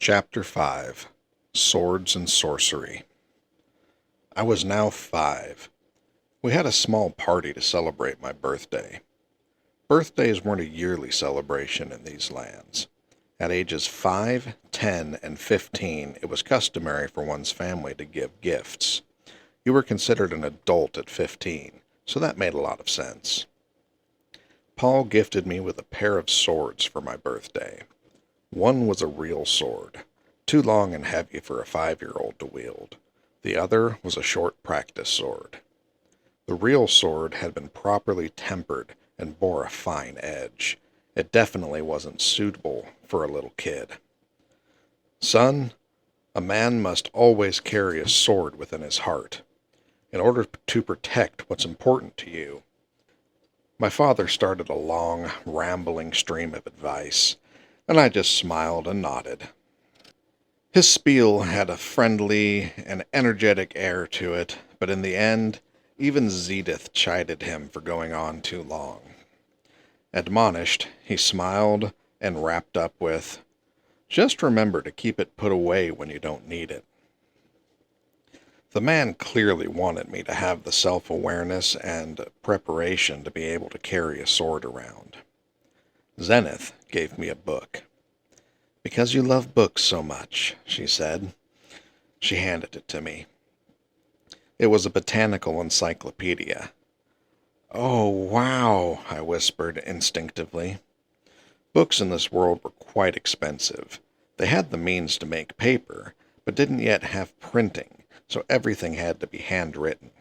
Chapter 5 Swords and Sorcery. I was now 5. We had a small party to celebrate my birthday. Birthdays weren't a yearly celebration in these lands. At ages 5, 10, and 15, it was customary for one's family to give gifts. You were considered an adult at 15, so that made a lot of sense. Paul gifted me with a pair of swords for my birthday. One was a real sword, too long and heavy for a 5-year-old to wield. The other was a short practice sword. The real sword had been properly tempered and bore a fine edge. It definitely wasn't suitable for a little kid. Son, a man must always carry a sword within his heart, in order to protect what's important to you. My father started a long, rambling stream of advice, and I just smiled and nodded. His spiel had a friendly and energetic air to it, but in the end, even Zedith chided him for going on too long. Admonished, he smiled and wrapped up with, "Just remember to keep it put away when you don't need it." The man clearly wanted me to have the self-awareness and preparation to be able to carry a sword around. Zenith gave me a book. "Because you love books so much," she said. She handed it to me. It was a botanical encyclopedia. "Oh, wow," I whispered instinctively. Books in this world were quite expensive. They had the means to make paper, but didn't yet have printing, so everything had to be handwritten.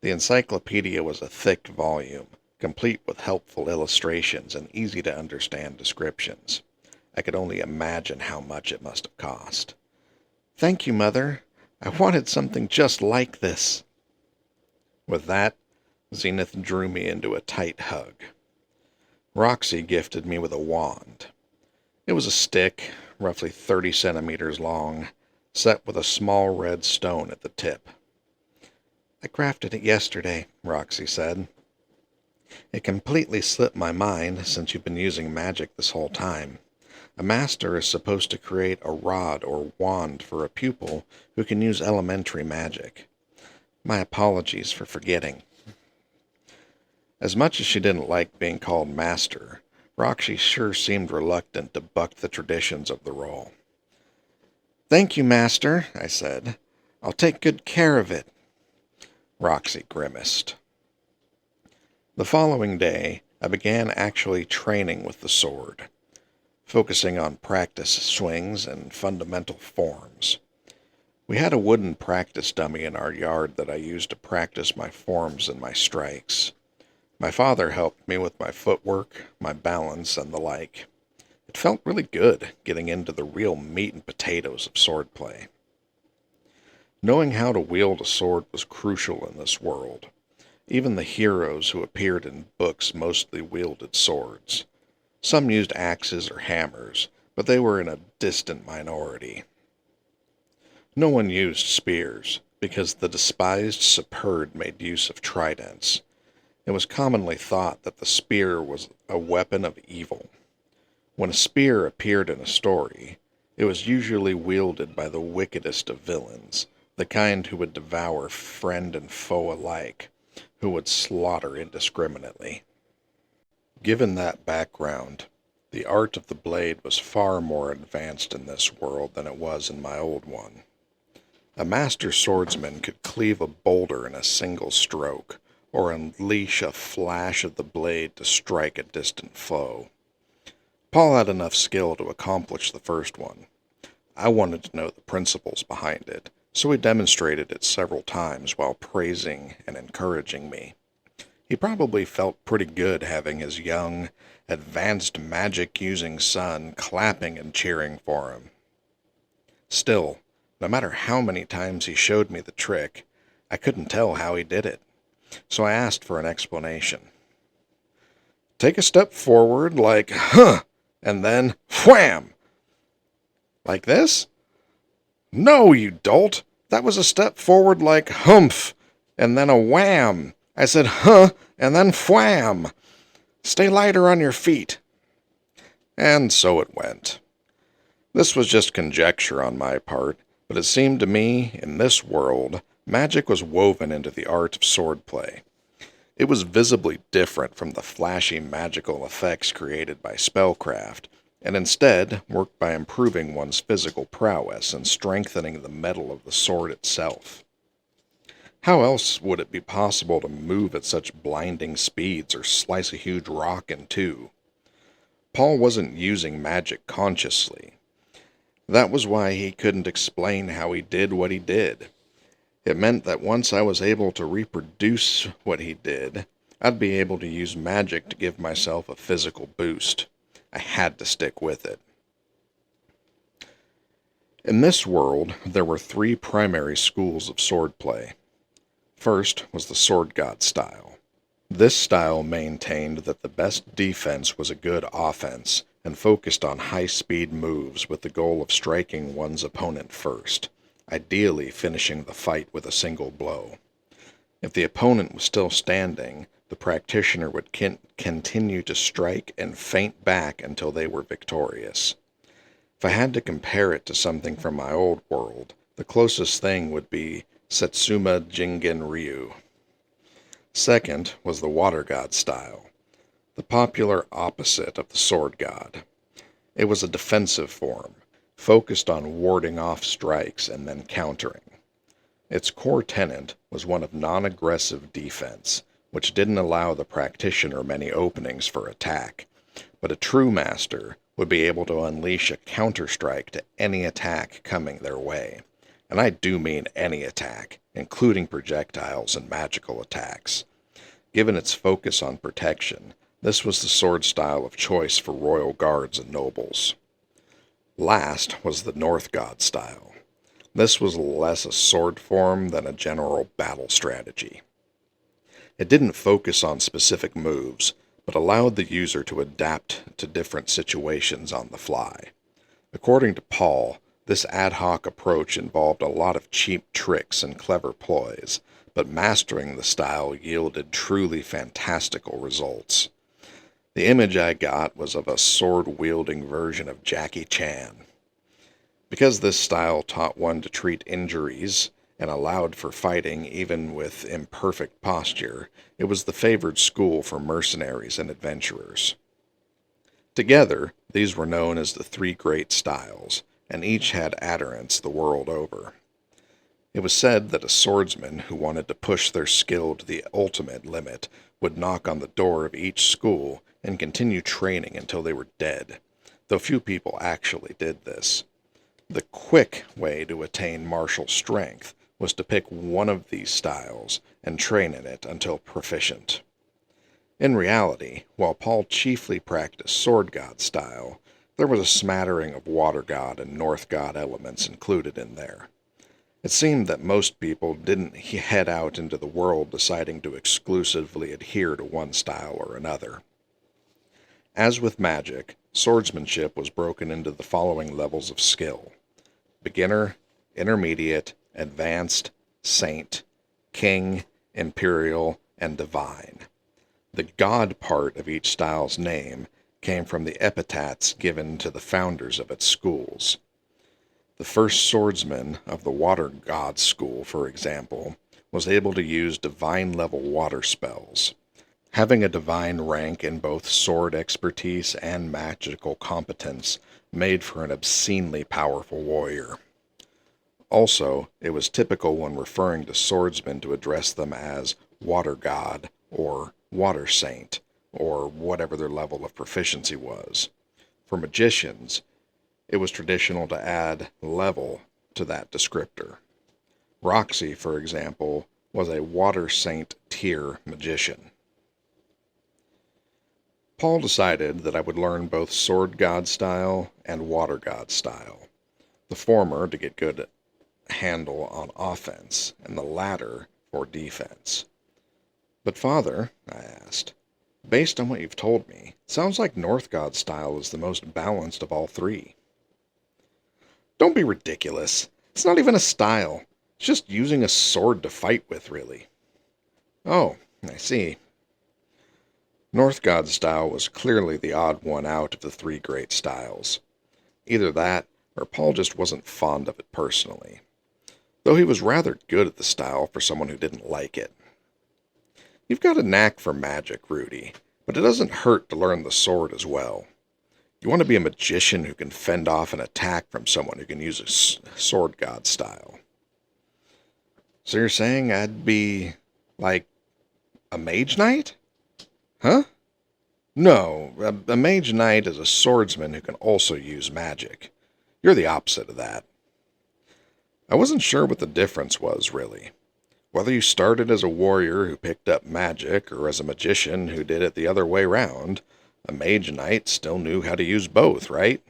The encyclopedia was a thick volume, complete with helpful illustrations and easy-to-understand descriptions. I could only imagine how much it must have cost. "Thank you, Mother. I wanted something just like this." With that, Zenith drew me into a tight hug. Roxy gifted me with a wand. It was a stick, roughly 30 centimeters long, set with a small red stone at the tip. "I crafted it yesterday," Roxy said. "It completely slipped my mind since you've been using magic this whole time. A master is supposed to create a rod or wand for a pupil who can use elementary magic. My apologies for forgetting." As much as she didn't like being called master, Roxy sure seemed reluctant to buck the traditions of the role. "Thank you, Master," I said. "I'll take good care of it." Roxy grimaced. The following day, I began actually training with the sword, focusing on practice swings and fundamental forms. We had a wooden practice dummy in our yard that I used to practice my forms and my strikes. My father helped me with my footwork, my balance, and the like. It felt really good getting into the real meat and potatoes of swordplay. Knowing how to wield a sword was crucial in this world. Even the heroes who appeared in books mostly wielded swords. Some used axes or hammers, but they were in a distant minority. No one used spears, because the despised Superb made use of tridents. It was commonly thought that the spear was a weapon of evil. When a spear appeared in a story, it was usually wielded by the wickedest of villains, the kind who would devour friend and foe alike, who would slaughter indiscriminately. Given that background, the art of the blade was far more advanced in this world than it was in my old one. A master swordsman could cleave a boulder in a single stroke, or unleash a flash of the blade to strike a distant foe. Paul had enough skill to accomplish the first one. I wanted to know the principles behind it, so he demonstrated it several times while praising and encouraging me. He probably felt pretty good having his young, advanced magic-using son clapping and cheering for him. Still, no matter how many times he showed me the trick, I couldn't tell how he did it, so I asked for an explanation. "Take a step forward like, huh, and then wham! Like this?" "No, you dolt! That was a step forward like humph, and then a wham! I said huh, and then wham! Stay lighter on your feet." And so it went. This was just conjecture on my part, but it seemed to me, in this world, magic was woven into the art of swordplay. It was visibly different from the flashy magical effects created by spellcraft, and instead worked by improving one's physical prowess and strengthening the metal of the sword itself. How else would it be possible to move at such blinding speeds or slice a huge rock in two? Paul wasn't using magic consciously. That was why he couldn't explain how he did what he did. It meant that once I was able to reproduce what he did, I'd be able to use magic to give myself a physical boost. I had to stick with it. In this world, there were three primary schools of swordplay. First was the sword god style. This style maintained that the best defense was a good offense and focused on high-speed moves with the goal of striking one's opponent first, ideally finishing the fight with a single blow. If the opponent was still standing, the practitioner would continue to strike and feint back until they were victorious. If I had to compare it to something from my old world, the closest thing would be Satsuma Jingen Ryu. Second was the water god style, the popular opposite of the sword god. It was a defensive form, focused on warding off strikes and then countering. Its core tenet was one of non-aggressive defense, which didn't allow the practitioner many openings for attack, but a true master would be able to unleash a counter-strike to any attack coming their way. And I do mean any attack, including projectiles and magical attacks. Given its focus on protection, this was the sword style of choice for royal guards and nobles. Last was the North God style. This was less a sword form than a general battle strategy. It didn't focus on specific moves, but allowed the user to adapt to different situations on the fly. According to Paul, this ad hoc approach involved a lot of cheap tricks and clever ploys, but mastering the style yielded truly fantastical results. The image I got was of a sword-wielding version of Jackie Chan. Because this style taught one to treat injuries and allowed for fighting even with imperfect posture, it was the favored school for mercenaries and adventurers. Together, these were known as the three great styles, and each had adherents the world over. It was said that a swordsman who wanted to push their skill to the ultimate limit would knock on the door of each school and continue training until they were dead, though few people actually did this. The quick way to attain martial strength was to pick one of these styles and train in it until proficient. In reality, while Paul chiefly practiced sword god style, there was a smattering of water god and north god elements included in there. It seemed that most people didn't head out into the world deciding to exclusively adhere to one style or another. As with magic, swordsmanship was broken into the following levels of skill: beginner, intermediate, advanced, saint, king, imperial, and divine. The god part of each style's name came from the epithets given to the founders of its schools. The first swordsman of the water god school, for example, was able to use divine-level water spells. Having a divine rank in both sword expertise and magical competence made for an obscenely powerful warrior. Also, it was typical when referring to swordsmen to address them as water god or water saint, or whatever their level of proficiency was. For magicians, it was traditional to add level to that descriptor. Roxy, for example, was a water saint tier magician. Paul decided that I would learn both sword god style and water god style. The former to get good handle on offense, and the latter for defense. But Father, I asked, based on what you've told me, it sounds like North God style is the most balanced of all three. Don't be ridiculous. It's not even a style. It's just using a sword to fight with, really. Oh, I see. North God style was clearly the odd one out of the three great styles. Either that, or Paul just wasn't fond of it personally, though he was rather good at the style for someone who didn't like it. You've got a knack for magic, Rudy, but it doesn't hurt to learn the sword as well. You want to be a magician who can fend off an attack from someone who can use a sword god style. So you're saying I'd be, like, a mage knight? Huh? No, a mage knight is a swordsman who can also use magic. You're the opposite of that. I wasn't sure what the difference was, really. Whether you started as a warrior who picked up magic or as a magician who did it the other way round, a mage knight still knew how to use both, right?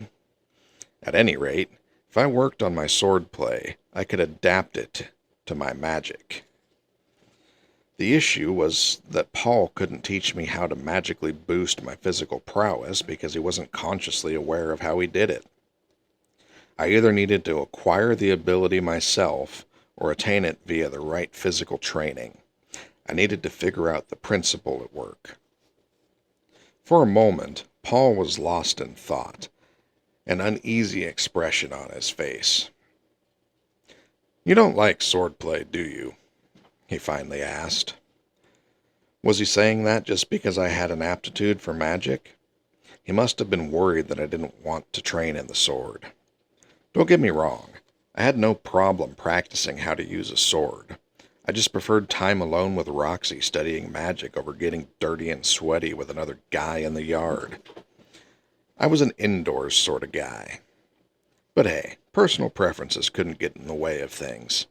At any rate, if I worked on my swordplay, I could adapt it to my magic. The issue was that Paul couldn't teach me how to magically boost my physical prowess because he wasn't consciously aware of how he did it. I either needed to acquire the ability myself or attain it via the right physical training. I needed to figure out the principle at work. For a moment, Paul was lost in thought, an uneasy expression on his face. "You don't like swordplay, do you?" he finally asked. Was he saying that just because I had an aptitude for magic? He must have been worried that I didn't want to train in the sword. Don't get me wrong, I had no problem practicing how to use a sword. I just preferred time alone with Roxy studying magic over getting dirty and sweaty with another guy in the yard. I was an indoors sort of guy. But hey, personal preferences couldn't get in the way of things.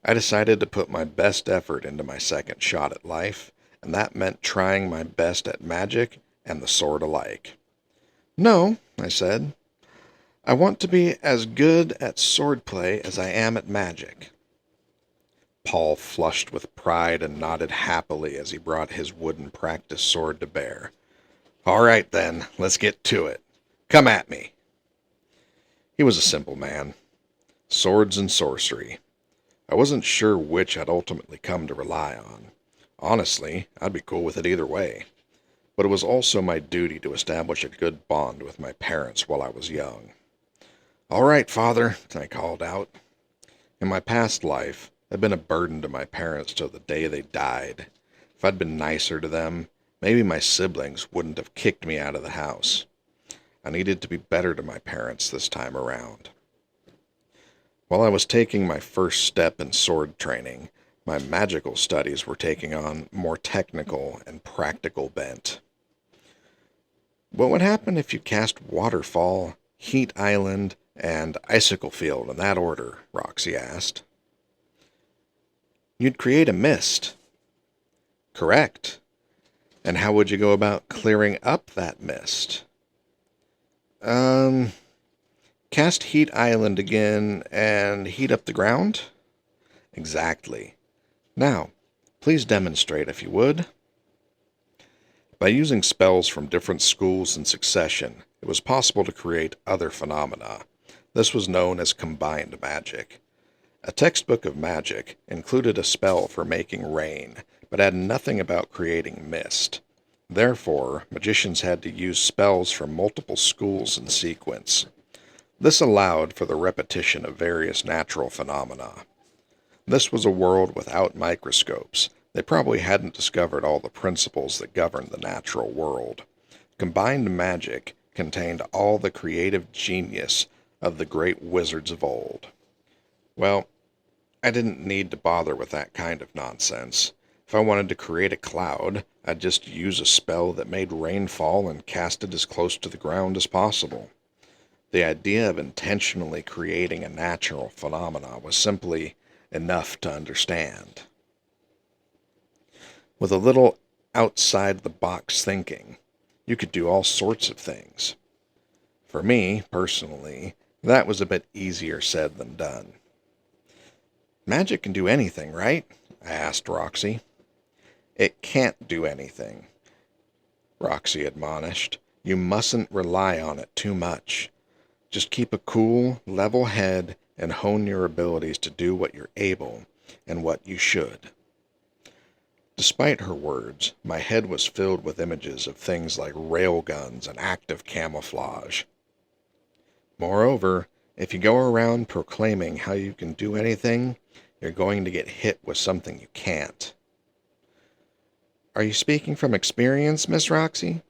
I decided to put my best effort into my second shot at life, and that meant trying my best at magic and the sword alike. "No," I said. "I want to be as good at swordplay as I am at magic." Paul flushed with pride and nodded happily as he brought his wooden practice sword to bear. "All right then, let's get to it. Come at me." He was a simple man. Swords and sorcery. I wasn't sure which I'd ultimately come to rely on. Honestly, I'd be cool with it either way. But it was also my duty to establish a good bond with my parents while I was young. "All right, Father," I called out. In my past life, I'd been a burden to my parents till the day they died. If I'd been nicer to them, maybe my siblings wouldn't have kicked me out of the house. I needed to be better to my parents this time around. While I was taking my first step in sword training, my magical studies were taking on more technical and practical bent. What would happen if you cast Waterfall, Heat Island, and Icicle Field in that order? Roxy asked. "You'd create a mist." "Correct. And how would you go about clearing up that mist?" Cast Heat Island again and heat up the ground?" "Exactly. Now, please demonstrate if you would." By using spells from different schools in succession, it was possible to create other phenomena. This was known as combined magic. A textbook of magic included a spell for making rain, but had nothing about creating mist. Therefore, magicians had to use spells from multiple schools in sequence. This allowed for the repetition of various natural phenomena. This was a world without microscopes. They probably hadn't discovered all the principles that govern the natural world. Combined magic contained all the creative genius of the great wizards of old. Well, I didn't need to bother with that kind of nonsense. If I wanted to create a cloud, I'd just use a spell that made rain fall and cast it as close to the ground as possible. The idea of intentionally creating a natural phenomena was simply enough to understand. With a little outside-the-box thinking, you could do all sorts of things. For me, personally, that was a bit easier said than done. "Magic can do anything, right?" I asked Roxy. "It can't do anything," Roxy admonished. "You mustn't rely on it too much. Just keep a cool, level head and hone your abilities to do what you're able and what you should." Despite her words, my head was filled with images of things like railguns and active camouflage. Moreover, If you go around proclaiming how you can do anything, you're going to get hit with something you can't. Are you speaking from experience, Miss Roxy?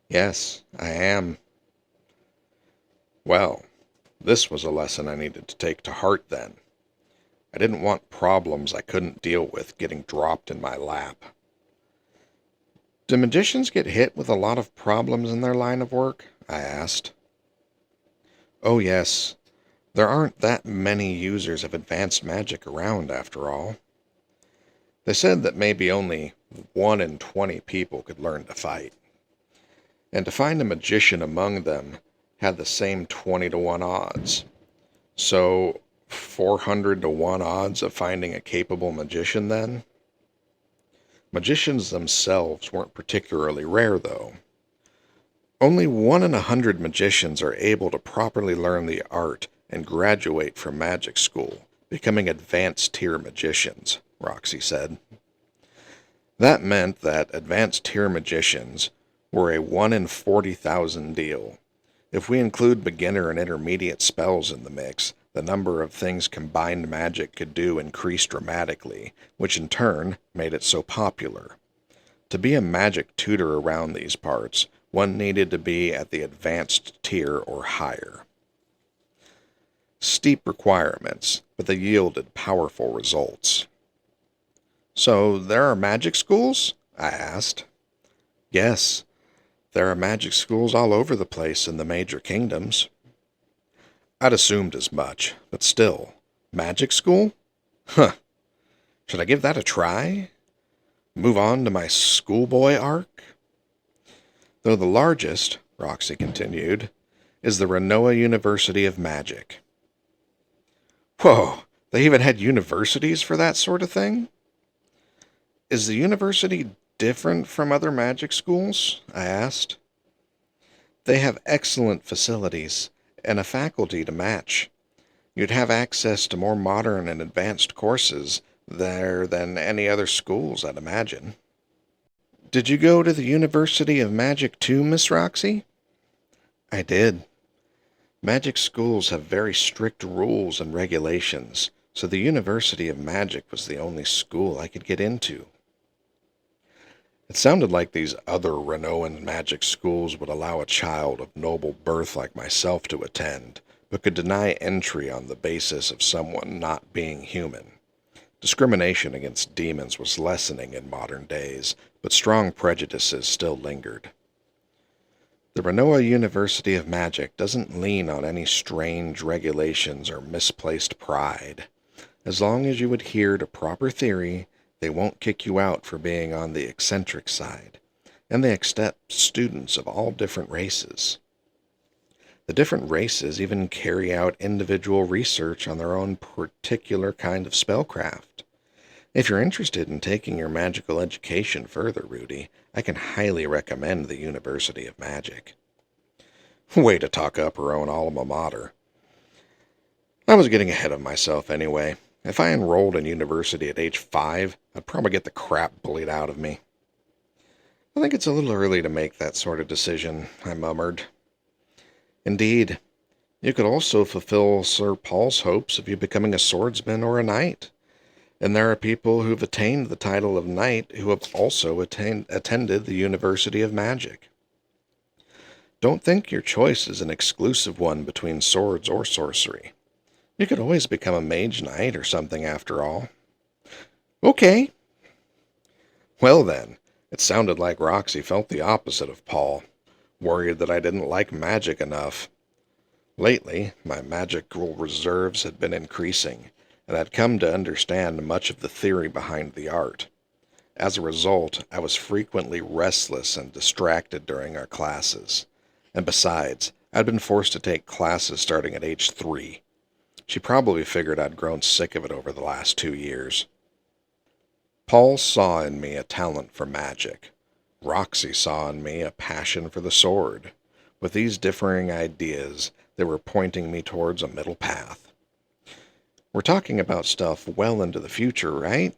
Yes, I am. Well, this was a lesson I needed to take to heart then. I didn't want problems I couldn't deal with getting dropped in my lap. Do magicians get hit with a lot of problems in their line of work? I asked. Oh yes, there aren't that many users of advanced magic around after all. They said that maybe only 1 in 20 people could learn to fight. And to find a magician among them had the same 20 to 1 odds. So 400 to 1 odds of finding a capable magician then? Magicians themselves weren't particularly rare though. Only 1 in 100 magicians are able to properly learn the art and graduate from magic school, becoming advanced tier magicians, Roxy said. That meant that advanced tier magicians were a 1 in 40,000 deal. If we include beginner and intermediate spells in the mix, the number of things combined magic could do increased dramatically, which in turn made it so popular. To be a magic tutor around these parts, one needed to be at the advanced tier or higher. Steep requirements, but they yielded powerful results. So there are magic schools? I asked. Yes, there are magic schools all over the place in the major kingdoms. I'd assumed as much, but still, magic school? Huh. Should I give that a try? Move on to my schoolboy arc? Though the largest, Roxy continued, is the Renoa University of Magic. Whoa, they even had universities for that sort of thing? Is the university different from other magic schools? I asked. They have excellent facilities and a faculty to match. You'd have access to more modern and advanced courses there than any other schools, I'd imagine. Did you go to the University of Magic too, Miss Roxy? I did. Magic schools have very strict rules and regulations, so the University of Magic was the only school I could get into. It sounded like these other Renoan magic schools would allow a child of noble birth like myself to attend, but could deny entry on the basis of someone not being human. Discrimination against demons was lessening in modern days, but strong prejudices still lingered. The Renoa University of Magic doesn't lean on any strange regulations or misplaced pride. As long as you adhere to proper theory, they won't kick you out for being on the eccentric side, and they accept students of all different races. The different races even carry out individual research on their own particular kind of spellcraft. If you're interested in taking your magical education further, Rudy, I can highly recommend the University of Magic. Way to talk up her own alma mater. I was getting ahead of myself anyway. If I enrolled in university at age 5, I'd probably get the crap bullied out of me. I think it's a little early to make that sort of decision, I murmured. Indeed. You could also fulfill Sir Paul's hopes of you becoming a swordsman or a knight. And there are people who've attained the title of knight who have also attended the University of Magic. Don't think your choice is an exclusive one between swords or sorcery. You could always become a mage knight or something after all. Okay. Well then, it sounded like Roxy felt the opposite of Paul, worried that I didn't like magic enough. Lately, my magical reserves had been increasing, and I'd come to understand much of the theory behind the art. As a result, I was frequently restless and distracted during our classes. And besides, I'd been forced to take classes starting at age 3. She probably figured I'd grown sick of it over the last 2 years. Paul saw in me a talent for magic. Roxy saw in me a passion for the sword. With these differing ideas, they were pointing me towards a middle path. We're talking about stuff well into the future, right?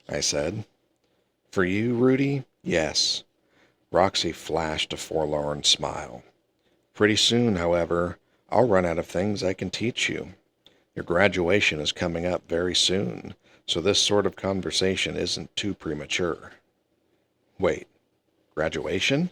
I said. For you, Rudy, yes. Roxy flashed a forlorn smile. Pretty soon, however, I'll run out of things I can teach you. Your graduation is coming up very soon, so this sort of conversation isn't too premature. Wait, graduation?